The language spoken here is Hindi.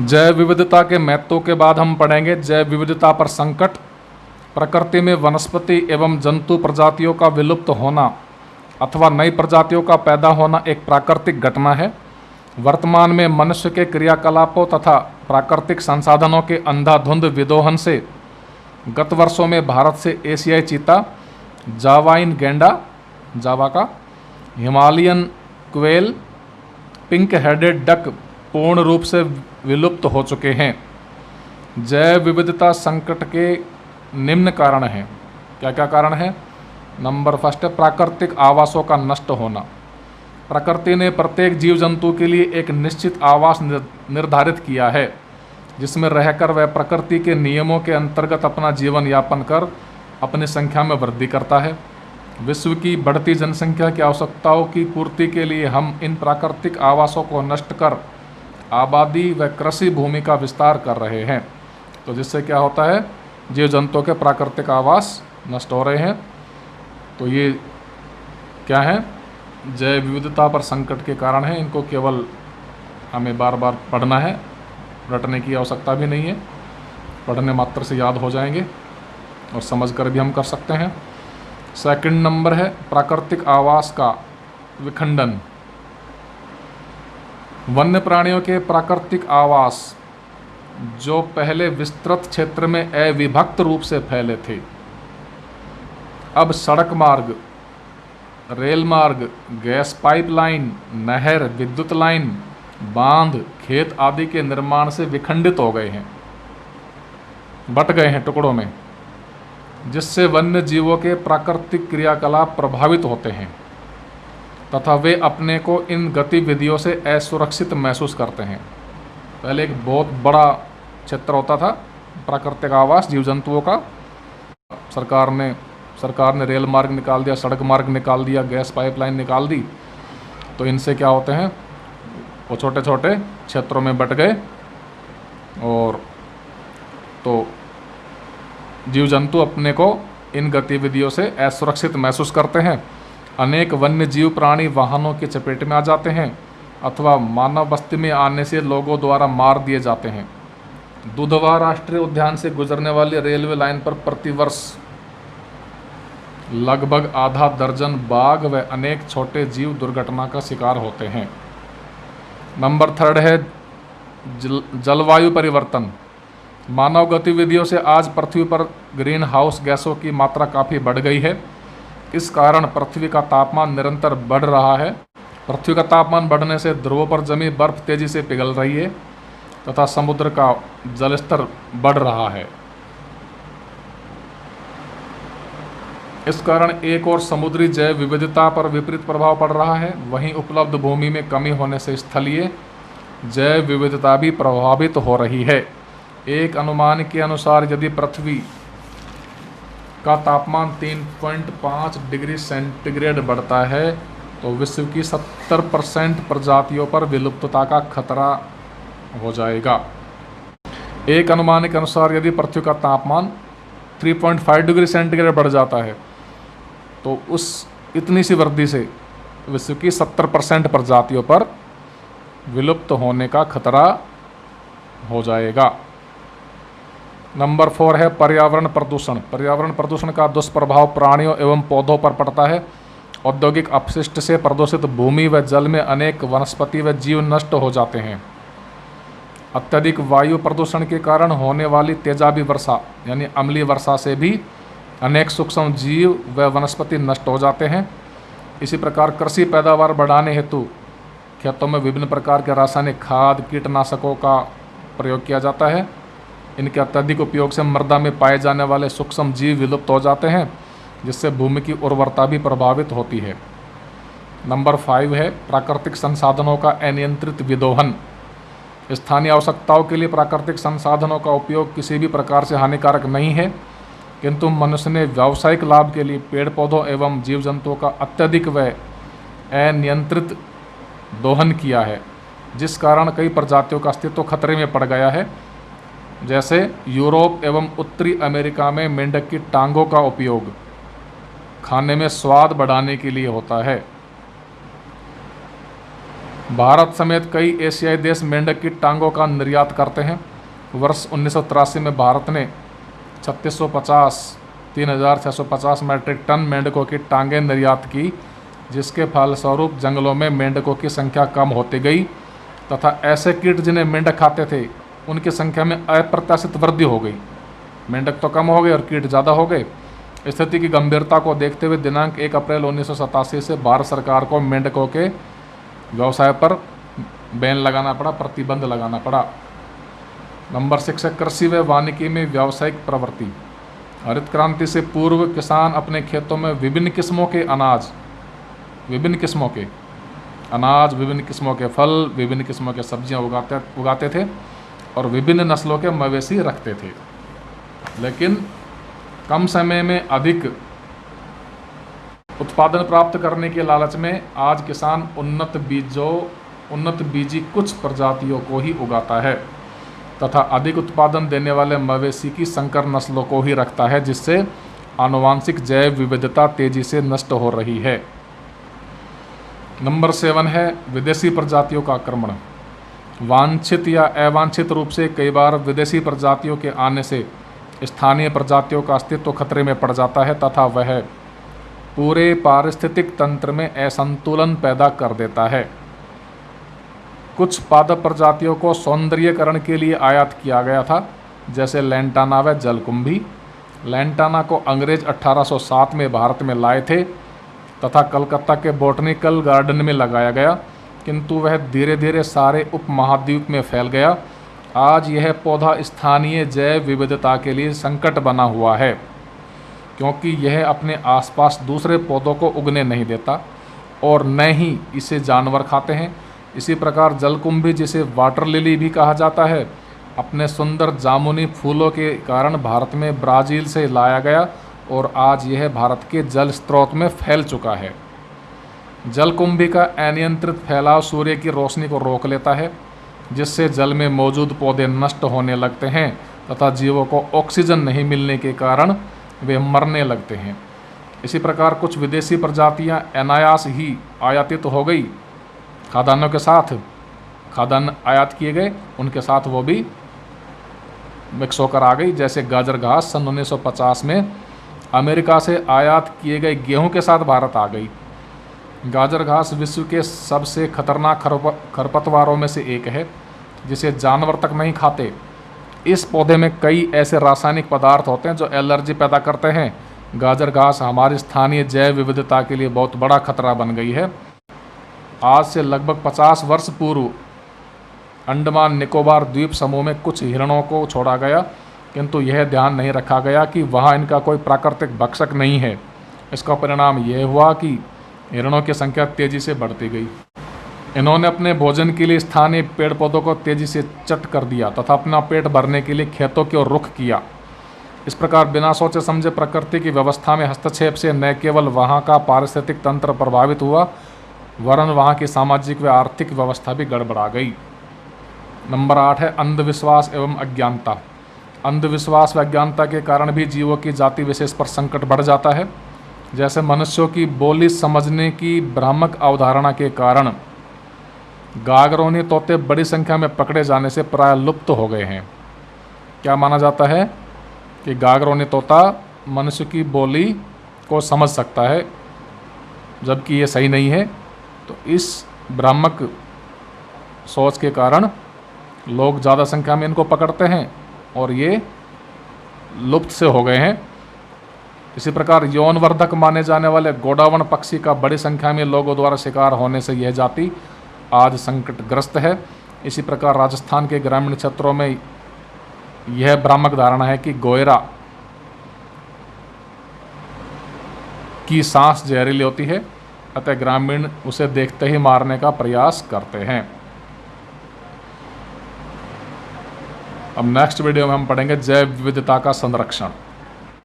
जैव विविधता के महत्व के बाद हम पढ़ेंगे जैव विविधता पर संकट। प्रकृति में वनस्पति एवं जंतु प्रजातियों का विलुप्त होना अथवा नई प्रजातियों का पैदा होना एक प्राकृतिक घटना है। वर्तमान में मनुष्य के क्रियाकलापों तथा प्राकृतिक संसाधनों के अंधाधुंध विदोहन से गत वर्षों में भारत से एशियाई चीता, जावाइन गैंडा जावा का, Himalayan quail, pink headed duck पूर्ण रूप से विलुप्त हो चुके हैं। जैव विविधता संकट के निम्न कारण हैं। क्या क्या कारण है? नंबर फर्स्ट है प्राकृतिक आवासों का नष्ट होना। प्रकृति ने प्रत्येक जीव जंतु के लिए एक निश्चित आवास निर्धारित किया है, जिसमें रहकर वह प्रकृति के नियमों के अंतर्गत अपना जीवन यापन कर अपनी संख्या में वृद्धि करता है। विश्व की बढ़ती जनसंख्या की आवश्यकताओं की पूर्ति के लिए हम इन प्राकृतिक आवासों को नष्ट कर आबादी व कृषि भूमि का विस्तार कर रहे हैं। तो जिससे क्या होता है, जीव जंतुओं के प्राकृतिक आवास नष्ट हो रहे हैं। तो ये क्या है, जैव विविधता पर संकट के कारण है। इनको केवल हमें बार बार पढ़ना है, रटने की आवश्यकता भी नहीं है। पढ़ने मात्र से याद हो जाएंगे और समझ कर भी हम कर सकते हैं। सेकंड नंबर है प्राकृतिक आवास का विखंडन। वन्य प्राणियों के प्राकृतिक आवास जो पहले विस्तृत क्षेत्र में अविभक्त रूप से फैले थे, अब सड़क मार्ग, रेल मार्ग, गैस पाइपलाइन, नहर, विद्युत लाइन, बांध, खेत आदि के निर्माण से विखंडित हो गए हैं, बट गए हैं टुकड़ों में, जिससे वन्य जीवों के प्राकृतिक क्रियाकलाप प्रभावित होते हैं तथा वे अपने को इन गतिविधियों से असुरक्षित महसूस करते हैं। पहले एक बहुत बड़ा क्षेत्र होता था प्राकृतिक आवास जीव जंतुओं का। सरकार ने रेल मार्ग निकाल दिया, सड़क मार्ग निकाल दिया, गैस पाइपलाइन निकाल दी, तो इनसे क्या होते हैं, वो छोटे छोटे क्षेत्रों में बट गए और तो जीव जंतु अपने को इन गतिविधियों से असुरक्षित महसूस करते हैं। अनेक वन्य जीव प्राणी वाहनों की चपेट में आ जाते हैं अथवा मानव बस्ती में आने से लोगों द्वारा मार दिए जाते हैं। दुधवा राष्ट्रीय उद्यान से गुजरने वाली रेलवे लाइन पर प्रतिवर्ष लगभग आधा दर्जन बाघ व अनेक छोटे जीव दुर्घटना का शिकार होते हैं। नंबर थर्ड है जलवायु परिवर्तन। मानव गतिविधियों से आज पृथ्वी पर ग्रीन हाउस गैसों की मात्रा काफ़ी बढ़ गई है। इस कारण पृथ्वी का तापमान निरंतर बढ़ रहा है। पृथ्वी का तापमान बढ़ने से ध्रुवों पर जमी बर्फ तेजी से पिघल रही है तथा समुद्र का जलस्तर बढ़ रहा है। इस कारण एक और समुद्री जैव विविधता पर विपरीत प्रभाव पड़ रहा है, वहीं उपलब्ध भूमि में कमी होने से स्थलीय जैव विविधता भी प्रभावित हो रही है। एक अनुमान के अनुसार यदि पृथ्वी का तापमान 3.5 डिग्री सेंटीग्रेड बढ़ता है तो विश्व की 70% प्रजातियों पर विलुप्तता का खतरा हो जाएगा। एक अनुमान के अनुसार यदि पृथ्वी का तापमान 3.5 डिग्री सेंटीग्रेड बढ़ जाता है तो उस इतनी सी वृद्धि से विश्व की 70% प्रजातियों पर विलुप्त होने का खतरा हो जाएगा। नंबर 4 है पर्यावरण प्रदूषण। पर्यावरण प्रदूषण का दुष्प्रभाव प्राणियों एवं पौधों पर पड़ता है। औद्योगिक अपशिष्ट से प्रदूषित भूमि व जल में अनेक वनस्पति व जीव नष्ट हो जाते हैं। अत्यधिक वायु प्रदूषण के कारण होने वाली तेजाबी वर्षा यानी अम्लीय वर्षा से भी अनेक सूक्ष्म जीव व वनस्पति नष्ट हो जाते हैं। इसी प्रकार कृषि पैदावार बढ़ाने हेतु खेतों में विभिन्न प्रकार के रासायनिक खाद, कीटनाशकों का प्रयोग किया जाता है। इनके अत्यधिक उपयोग से मृदा में पाए जाने वाले सूक्ष्म जीव विलुप्त हो जाते हैं, जिससे भूमि की उर्वरता भी प्रभावित होती है। नंबर 5 है प्राकृतिक संसाधनों का अनियंत्रित विदोहन। स्थानीय आवश्यकताओं के लिए प्राकृतिक संसाधनों का उपयोग किसी भी प्रकार से हानिकारक नहीं है, किंतु मनुष्य ने व्यावसायिक लाभ के लिए पेड़ पौधों एवं जीव जंतुओं का अत्यधिक व अनियंत्रित दोहन किया है, जिस कारण कई प्रजातियों का अस्तित्व खतरे में पड़ गया है। जैसे यूरोप एवं उत्तरी अमेरिका में मेंढक की टांगों का उपयोग खाने में स्वाद बढ़ाने के लिए होता है। भारत समेत कई एशियाई देश मेंढक की टांगों का निर्यात करते हैं। वर्ष 1983 में भारत ने 3650 मैट्रिक टन मेंढकों की टांगें निर्यात की, जिसके फलस्वरूप जंगलों में मेंढकों की संख्या कम होती गई तथा ऐसे कीट जिन्हें मेंढक खाते थे उनकी संख्या में अप्रत्याशित वृद्धि हो गई। मेंढक तो कम हो गए और कीट ज़्यादा हो गए। स्थिति की गंभीरता को देखते हुए दिनांक 1 अप्रैल 1987 से भारत सरकार को मेंढकों के व्यवसाय पर बैन लगाना पड़ा, प्रतिबंध लगाना पड़ा। नंबर 6 है कृषि व वानिकी में व्यावसायिक प्रवृत्ति। हरित क्रांति से पूर्व किसान अपने खेतों में विभिन्न किस्मों के अनाज, विभिन्न किस्मों के फल, विभिन्न किस्मों के सब्जियां उगाते थे और विभिन्न नस्लों के मवेशी रखते थे। लेकिन कम समय में अधिक उत्पादन प्राप्त करने के लालच में आज किसान उन्नत बीजी कुछ प्रजातियों को ही उगाता है तथा अधिक उत्पादन देने वाले मवेशी की संकर नस्लों को ही रखता है, जिससे आनुवांशिक जैव विविधता तेजी से नष्ट हो रही है। नंबर 7 है विदेशी प्रजातियों का आक्रमण। वांछित या अवांछित रूप से कई बार विदेशी प्रजातियों के आने से स्थानीय प्रजातियों का अस्तित्व खतरे में पड़ जाता है तथा वह पूरे पारिस्थितिक तंत्र में असंतुलन पैदा कर देता है। कुछ पादप प्रजातियों को सौंदर्यीकरण के लिए आयात किया गया था, जैसे लैंटाना व जलकुंभी। लैंटाना को अंग्रेज 1807 में भारत में लाए थे तथा कलकत्ता के बॉटनिकल गार्डन में लगाया गया, किंतु वह धीरे धीरे सारे उपमहाद्वीप में फैल गया। आज यह पौधा स्थानीय जैव विविधता के लिए संकट बना हुआ है, क्योंकि यह अपने आसपास दूसरे पौधों को उगने नहीं देता और न ही इसे जानवर खाते हैं। इसी प्रकार जलकुंभी, जिसे वाटर लिली भी कहा जाता है, अपने सुंदर जामुनी फूलों के कारण भारत में ब्राज़ील से लाया गया और आज यह भारत के जल स्रोत में फैल चुका है। जलकुंभी का अनियंत्रित फैलाव सूर्य की रोशनी को रोक लेता है, जिससे जल में मौजूद पौधे नष्ट होने लगते हैं तथा जीवों को ऑक्सीजन नहीं मिलने के कारण वे मरने लगते हैं। इसी प्रकार कुछ विदेशी प्रजातियां अनायास ही आयातित हो गई। खाद्यान्नों के साथ खाद्यान्न आयात किए गए, उनके साथ वो भी मिक्स होकर आ गई। जैसे गाजर घास सन 1950 में अमेरिका से आयात किए गए गेहूं के साथ भारत आ गई। गाजर घास विश्व के सबसे खतरनाक खरपतवारों में से एक है, जिसे जानवर तक नहीं खाते। इस पौधे में कई ऐसे रासायनिक पदार्थ होते हैं जो एलर्जी पैदा करते हैं। गाजर घास हमारी स्थानीय जैव विविधता के लिए बहुत बड़ा खतरा बन गई है। आज से लगभग 50 वर्ष पूर्व अंडमान निकोबार द्वीप समूह में कुछ हिरणों को छोड़ा गया, किंतु यह ध्यान नहीं रखा गया कि वहाँ इनका कोई प्राकृतिक भक्षक नहीं है। इसका परिणाम यह हुआ कि हिरणों की संख्या तेजी से बढ़ती गई। इन्होंने अपने भोजन के लिए स्थानीय पेड़ पौधों को तेजी से चट कर दिया तथा अपना पेट भरने के लिए खेतों की ओर रुख किया। इस प्रकार बिना सोचे समझे प्रकृति की व्यवस्था में हस्तक्षेप से न केवल वहाँ का पारिस्थितिक तंत्र प्रभावित हुआ, वरन वहाँ की सामाजिक व आर्थिक व्यवस्था भी गड़बड़ा गई। नंबर 8 है अंधविश्वास एवं अज्ञानता। अंधविश्वास व अज्ञानता के कारण भी जीवों की जाति विशेष पर संकट बढ़ जाता है। जैसे मनुष्यों की बोली समझने की भ्रामक अवधारणा के कारण गागरोनी तोते बड़ी संख्या में पकड़े जाने से प्राय लुप्त हो गए हैं। क्या माना जाता है कि गागरोनी तोता मनुष्य की बोली को समझ सकता है, जबकि ये सही नहीं है। तो इस भ्रामक सोच के कारण लोग ज़्यादा संख्या में इनको पकड़ते हैं और ये लुप्त से हो गए हैं। इसी प्रकार यौनवर्धक माने जाने वाले गोडावण पक्षी का बड़ी संख्या में लोगों द्वारा शिकार होने से यह जाति आज संकटग्रस्त है। इसी प्रकार राजस्थान के ग्रामीण क्षेत्रों में यह भ्रामक धारणा है कि गोयरा की सांस जहरीली होती है, अतः ग्रामीण उसे देखते ही मारने का प्रयास करते हैं। अब नेक्स्ट वीडियो में हम पढ़ेंगे जैव विविधता का संरक्षण।